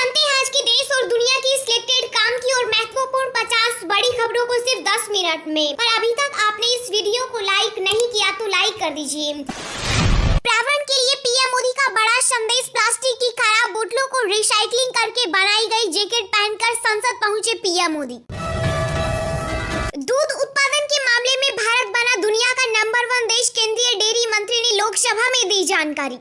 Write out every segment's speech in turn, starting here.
जानते हैं आज के देश और दुनिया की सिलेक्टेड काम की और महत्वपूर्ण 50 बड़ी खबरों को सिर्फ 10 मिनट में। पर अभी तक आपने इस वीडियो को लाइक नहीं किया तो लाइक कर दीजिए। पर्यावरण के लिए पीएम मोदी का बड़ा संदेश। प्लास्टिक की खराब बोतलों को रिसाइकलिंग करके बनाई गई जैकेट पहनकर संसद पहुंचे पीएम मोदी। दूध उत्पादन के मामले में भारत बना दुनिया का नंबर 1 देश। केंद्रीय डेयरी मंत्री ने लोकसभा में दी जानकारी।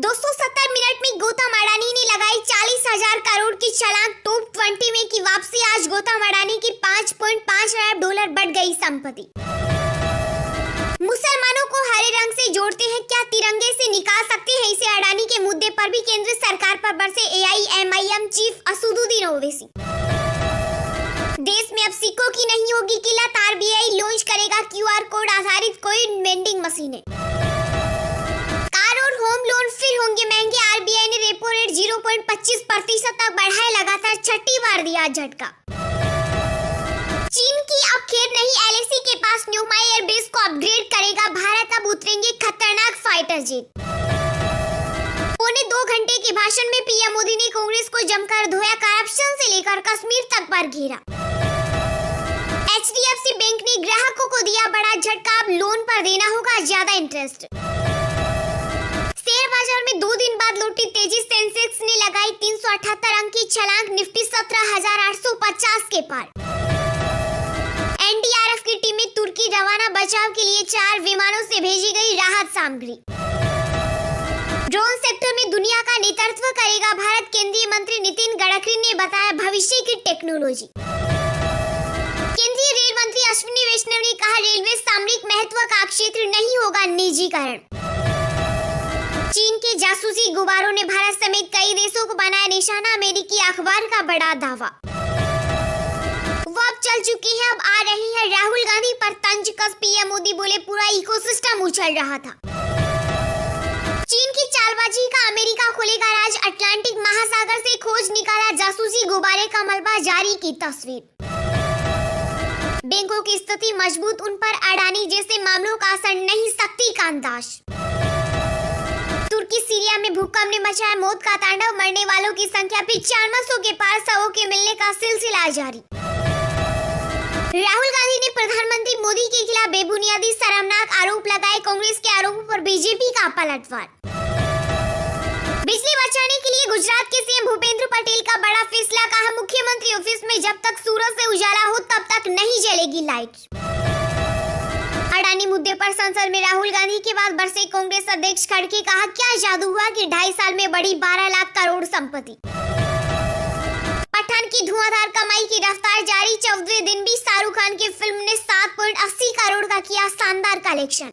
270 मिनट में गौतम अडानी ने लगाई 40,000 करोड़ की छलांग। टॉप 20 में की वापसी। आज गौतम अडानी की $5.5 अरब बढ़ गई संपत्ति। मुसलमानों को हरे रंग से जोड़ते हैं, क्या तिरंगे से निकाल सकते हैं इसे? अडानी के मुद्दे पर भी केंद्र सरकार पर बरसे AIMIM चीफ असदुद्दीन ओवैसी। देश में अब सिक्कों की नहीं होगी किल्लत। RBI लॉन्च करेगा QR कोड आधारित कॉइन वेंडिंग मशीनें। कार और होम लोन फिर होंगे महंगे। RBI ने रेपो रेट 0.25% तक बढ़ाया, लगातार छठी बार दिया झटका। चीन की अब खेर नहीं, LAC के पास न्यूमाई एयरबेस को अपग्रेड करेगा भारत। अब उतरेंगे खतरनाक फाइटर जेट। पौने 2 घंटे के भाषण में पीएम मोदी ने कांग्रेस को जमकर धोया। करप्शन से लेकर कश्मीर तक पर घेरा। HDFC बैंक ने ग्राहकों को दिया बड़ा झटका। अब लोन पर देना होगा ज्यादा इंटरेस्ट। शेयर बाजार में 2 दिन बाद लौटी तेजी। सेंसेक्स ने लगाई 378 अंक की छलांग। निफ्टी 17,850 के पार। NDRF की टीमें तुर्की रवाना। बचाव के लिए 4 विमानों से भेजी गई राहत सामग्री। ड्रोन सेक्टर में दुनिया का नेतृत्व करेगा भारत। केंद्रीय मंत्री नितिन गडकरी ने बताया भविष्य की टेक्नोलॉजी। केंद्रीय रेल मंत्री अश्विनी वैष्णव ने कहा रेलवे सामरिक महत्व का क्षेत्र नहीं होगा निजीकरण। चीन के जासूसी गुबारों ने भारत समेत कई देशों को बनाया निशाना। अमेरिकी अखबार का बड़ा दावा। वो अब चल चुके हैं, अब आ रही है राहुल गांधी पर तंज कस। पीएम मोदी बोले पूरा इकोसिस्टम उछल रहा था। चीन की चालबाजी का अमेरिका खोलेगा राज। अटलांटिक महासागर से खोज निकाला जासूसी गुब्बारे का मलबा। जारी की तस्वीर। बैंकों की स्थिति मजबूत, उन पर अडानी जैसे मामलों का असर नहीं। शक्ति का अंदाज। तुर्की सीरिया में भूकंप ने मचाया मौत का तांडव। मरने वालों की संख्या 9500 के पार। शवों के मिलने का सिलसिला जारी। राहुल गांधी ने प्रधानमंत्री मोदी के खिलाफ बेबुनियादी शर्मनाक आरोप लगाए। कांग्रेस के आरोपों पर बीजेपी का पलटवार। बिजली बचाने के लिए गुजरात के सीएम भूपेंद्र पटेल का बड़ा फैसला। कहा मुख्यमंत्री ऑफिस में जब तक सूरज से उजाला हो तब तक नहीं जलेगी लाइट। अडानी मुद्दे पर संसद में राहुल गांधी के बाद बरसे कांग्रेस अध्यक्ष खड़गे। कहा क्या जादू हुआ कि 2.5 साल में बढ़ी 12 लाख करोड़ संपत्ति। पठान की धुआंधार कमाई की रफ्तार जारी। 14वें दिन भी शाहरुख खान की फिल्म ने 7.80 करोड़ का किया शानदार कलेक्शन।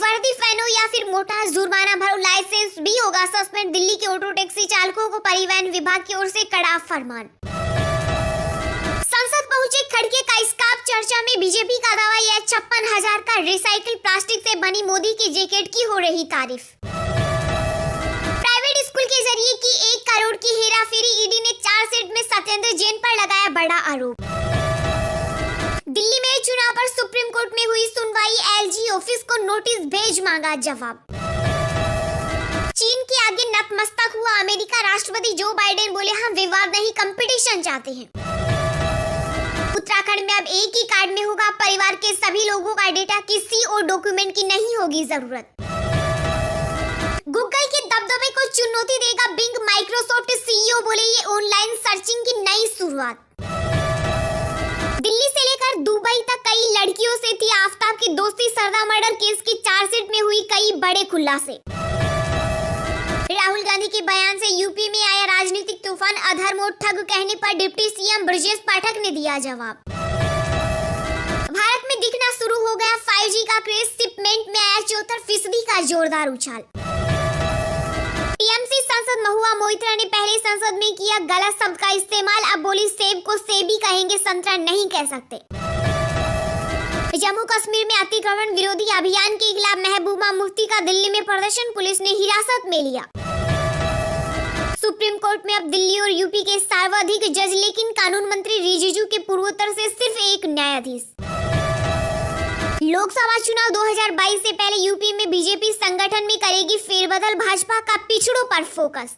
वर्दी पहनो या फिर मोटा जुर्माना भरो, लाइसेंस भी होगा सस्पेंड। दिल्ली के ऑटो टैक्सी चालकों को परिवहन विभाग की ओर से कड़ा फरमान। संसद पहुंचे खड़गे का स्कार्फ चर्चा में। बीजेपी का दावा, यह 56,000 का रिसाइकिल प्लास्टिक से बनी मोदी की जैकेट की हो रही तारीफ। प्राइवेट स्कूल के जरिए की 1 करोड़ की हेराफेरी। ईडी ने चार्जशीट में सत्येंद्र जैन पर लगाया बड़ा आरोप। दिल्ली में चुनाव पर सुप्रीम कोर्ट में हुई सुनवाई। LG ऑफिस को नोटिस भेज मांगा जवाब। चीन के आगे नतमस्तक हुआ अमेरिका। राष्ट्रपति जो बाइडेन बोले हम विवाद नहीं कंपटीशन चाहते हैं। उत्तराखंड में अब एक ही कार्ड में होगा परिवार के सभी लोगों का डेटा। किसी और डॉक्यूमेंट की नहीं होगी जरूरत। गूगल के दबदबे को चुनौती देगा बिंग। माइक्रोसॉफ्ट CEO बोले ये ऑनलाइन सर्चिंग की नई शुरुआत। दिल्ली से लेकर दुबई तक कई लड़कियों से थी आफताब की दोस्ती। सरदा मर्डर केस की चार्जशीट में हुई कई बड़े खुलासे। राहुल गांधी के बयान से यूपी में आया राजनीतिक तूफान। अधर्म और ठग कहने पर डिप्टी सीएम ब्रजेश पाठक ने दिया जवाब। भारत में दिखना शुरू हो गया 5G का क्रेज। शिपमेंट में आया 74% का जोरदार उछाल। टीएमसी सांसद महुआ मोइत्रा ने पहले संसद में किया गलत शब्द का इस्तेमाल। अब बोली सेब को सेबी कहेंगे, संतरा नहीं कह सकते। जम्मू कश्मीर में अतिक्रमण विरोधी अभियान के खिलाफ महबूबा मुफ्ती का दिल्ली में प्रदर्शन। पुलिस ने हिरासत में लिया। सुप्रीम कोर्ट में अब दिल्ली और यूपी के सर्वाधिक जज, लेकिन कानून मंत्री रिजिजू के पूर्वोत्तर से सिर्फ एक न्यायाधीश। लोकसभा चुनाव 2022 से पहले यूपी में बीजेपी संगठन में करेगी फेरबदल, भाजपा का पिछड़ों पर फोकस।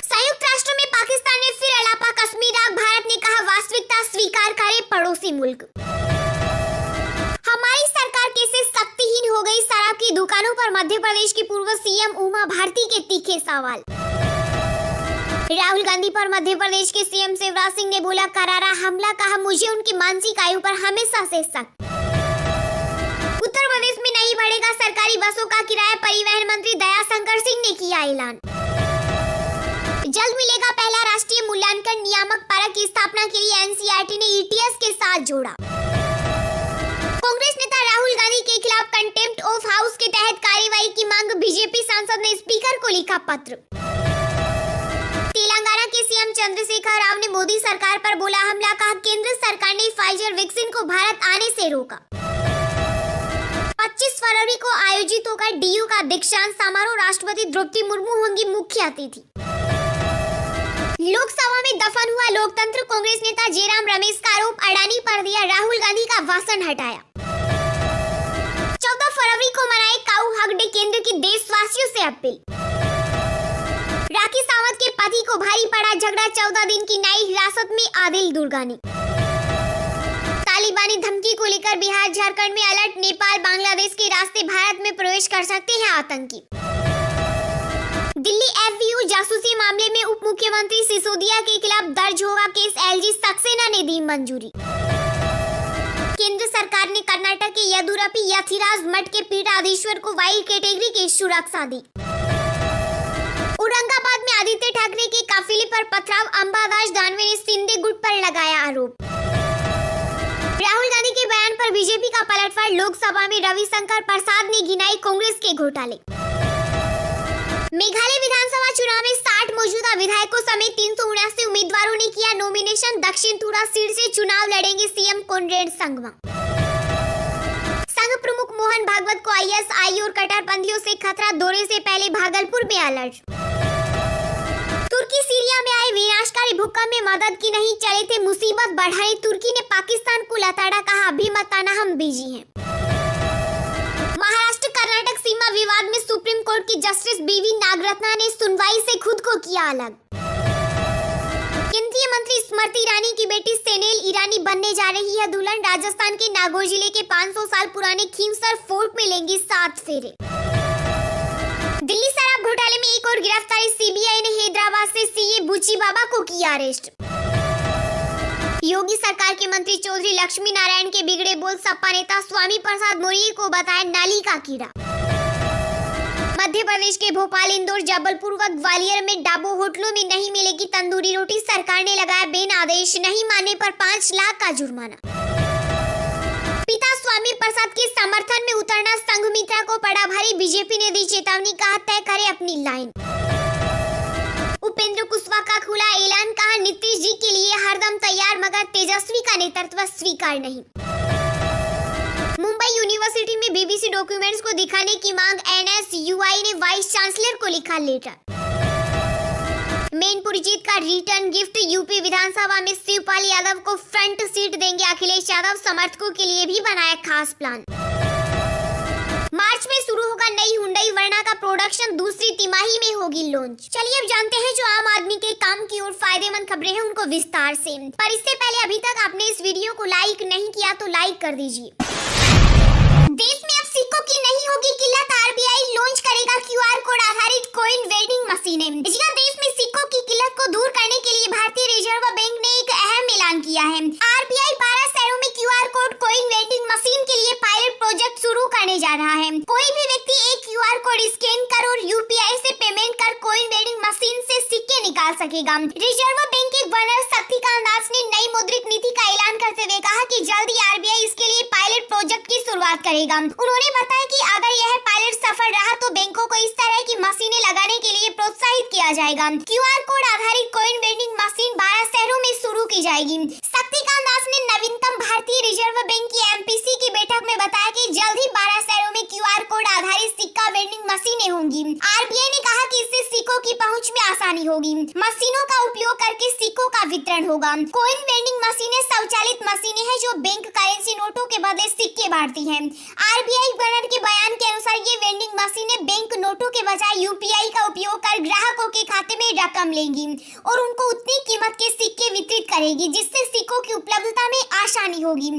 संयुक्त राष्ट्र में पाकिस्तान ने फिर अलापा कश्मीर आग, भारत ने कहा वास्तविकता स्वीकार करे पड़ोसी मुल्क। हमारी सरकार कैसे शक्तिहीन हो गई, शराब की दुकानों पर मध्य प्रदेश की पूर्व सीएम उमा भारती के तीखे सवाल। राहुल गांधी पर मध्य प्रदेश के सीएम शिवराज सिंह ने बोला करारा हमला, कहा मुझे उनकी मानसिक आयु पर हमेशा से शक। उत्तर प्रदेश में नहीं बढ़ेगा सरकारी बसों का किराया, परिवहन मंत्री दयाशंकर सिंह ने किया ऐलान। जल्द मिलेगा पहला राष्ट्रीय मूल्यांकन नियामक परक की स्थापना के लिए एनसीईआरटी ने ईटीएस के साथ जोड़ा। कांग्रेस नेता राहुल गांधी के खिलाफ कंटेम्प्ट ऑफ हाउस के तहत कार्रवाई की मांग, बीजेपी सांसद ने स्पीकर को लिखा पत्र। तेलंगाना के सीएम चंद्रशेखर राव ने मोदी सरकार पर बोला हमला, कहा केंद्र सरकार ने फाइजर वैक्सीन को भारत आने से रोका। 25 फरवरी को आयोजित होगा डीयू का दीक्षांत समारोह, राष्ट्रपति द्रौपदी मुर्मू होंगी मुख्य अतिथि। लोकसभा में दफन हुआ लोकतंत्र, कांग्रेस नेता जयराम रमेश का आरोप, अडानी पर दिया राहुल गांधी का भाषण हटाया। 14 फरवरी को मनाए काऊ हक डे, केंद्र की देशवासियों से अपील। राखी सावंत के पति को भारी पड़ा झगड़ा, 14 दिन की न्यायिक हिरासत में आदिल दुर्गानी। तालिबानी धमकी को लेकर बिहार झारखंड में अलर्ट, नेपाल बांग्लादेश के रास्ते भारत में प्रवेश कर सकते हैं आतंकी। दिल्ली एफबीओ जासूसी मामले में उप मुख्यमंत्री सिसोदिया के खिलाफ दर्ज होगा केस, एलजी सक्सेना ने दी मंजूरी। केंद्र सरकार ने कर्नाटक के यदुरप्पी यथिराज मठ के पीठाधीश्वर को वाइल्ड कैटेगरी की सुरक्षा दी। औरंगाबाद में आदित्य ठाकरे के काफिले पर पथराव, अंबादास दानवे ने शिंदे गुट पर लगाया आरोप। राहुल गांधी के बयान पर बीजेपी का पलटवार, लोकसभा में रविशंकर प्रसाद ने गिनाए कांग्रेस के घोटाले। मेघालय विधानसभा चुनाव में 60 मौजूदा विधायकों समेत 379 उम्मीदवारों ने किया नॉमिनेशन, दक्षिण तुरा सीट से चुनाव लड़ेंगे सीएम कोनरेड संगमा। संघ प्रमुख मोहन भागवत को आईएसआई और कट्टरपंथियों से खतरा, दौरे से पहले भागलपुर में अलर्ट। तुर्की सीरिया में आए विनाशकारी भूकंप में मदद की नहीं चले थे मुसीबत बढ़ाई, तुर्की ने पाकिस्तान को लताड़ा, कहा अभी मत आना हम बिजी हैं। महाराष्ट्र कर्नाटक सीमा विवाद में सुप्रीम कोर्ट की जस्टिस बीवी नागरत्ना ने सुनवाई से खुद को किया अलग। केंद्रीय मंत्री स्मृति ईरानी की बेटी सेनेल ईरानी बनने जा रही है दुल्हन, राजस्थान के नागौर जिले के 500 साल पुराने खींवसर फोर्ट में लेंगी 7 फेरे। दिल्ली शराब घोटाले में एक और गिरफ्तारी, सीबीआई ने हैदराबाद से सीए बुच्ची बाबा को किया अरेस्ट। योगी सरकार के मंत्री चौधरी लक्ष्मी नारायण के बिगड़े बोल, सपा नेता स्वामी प्रसाद मौर्य को बताया नाली का कीड़ा। मध्य प्रदेश के भोपाल, इंदौर, जबलपुर व ग्वालियर में ढाबों होटलों में नहीं मिलेगी तंदूरी रोटी, सरकार ने लगाया बेन आदेश, नहीं मानने पर 5 लाख का जुर्माना। पिता स्वामी प्रसाद के समर्थन में उतरना संघ मित्रा को पड़ा भारी, बीजेपी ने दी चेतावनी, कहा तय करे अपनी लाइन। उपेंद्र कुशवाहा का खुला ऐलान, कहा नीतीश जी के लिए हरदम तैयार मगर तेजस्वी का नेतृत्व स्वीकार नहीं। मुंबई यूनिवर्सिटी में बीबीसी डॉक्यूमेंट्स को दिखाने की मांग, एनएसयूआई ने वाइस चांसलर को लिखा लेटर। मैनपुरी जीत का रिटर्न गिफ्ट, यूपी विधानसभा में शिवपाल यादव को फ्रंट सीट देंगे अखिलेश यादव, समर्थकों के लिए भी बनाया खास प्लान। मार्च में शुरू होगा नई हुंडई वर्ना का प्रोडक्शन, दूसरी तिमाही में होगी लॉन्च। चलिए अब जानते हैं जो आम आदमी के काम की और फायदेमंद खबरें हैं उनको विस्तार से। पर इससे पहले अभी तक आपने इस वीडियो को लाइक नहीं किया तो लाइक कर दीजिए। देश में अब सिक्कों की नहीं होगी किल्लत, आरबीआई लॉन्च करेगा क्यूआर कोड आधारित कॉइन वेंडिंग मशीनें। देश में सिक्कों की किल्लत को दूर करने के लिए भारतीय रिजर्व बैंक ने एक अहम ऐलान किया है। आरबीआई 12 शहरों में QR code coin vending machine के लिए पायलट प्रोजेक्ट शुरू करने जा रहा है। कोई भी व्यक्ति एक क्यूआर कोड स्कैन कर और यूपीआई से पेमेंट कर कॉइन वेंडिंग मशीन से सिक्के निकाल सकेगा। रिजर्व बैंक के गवर्नर शक्तिकांत दास ने नई मौद्रिक नीति का ऐलान करते हुए कहा कि जल्द ही आरबीआई इसके लिए पायलट प्रोजेक्ट की शुरुआत करेगा। उन्होंने बताया कि अगर यह पायलट सफल रहा तो बैंकों को इस तरह की मशीनें लगाने के लिए प्रोत्साहित किया जाएगा। क्यूआर कोड आधारित कॉइन वेंडिंग मशीन 12 शहरों में शुरू की जाएगी। शक्तिकांत दास ने नवीनतम भारतीय रिजर्व बैंक की एमपीसी की बैठक में बताया कि जल्द ही 12 शहरों में क्यूआर कोड आधारित सिक्का वेंडिंग मशीनें होंगी। आरबीआई ने कहा कि इससे सिक्कों की पहुंच पहुंच में आसानी होगी। मशीनों का उपयोग करके सिक्कों का वितरण होगा। कॉइन वेंडिंग मशीनें स्वचालित मशीनें हैं जो बैंक करेंसी नोटों के बदले सिक्के बांटती हैं। आरबीआई गवर्नर के बयान के अनुसार ये वेंडिंग मशीनें बैंक नोटों के बजाय यूपीआई का उपयोग कर ग्राहकों के खाते में रकम लेंगी और उनको उतनी कीमत के सिक्के वितरित करेगी जिससे सिक्कों की उपलब्धता में आसानी होगी।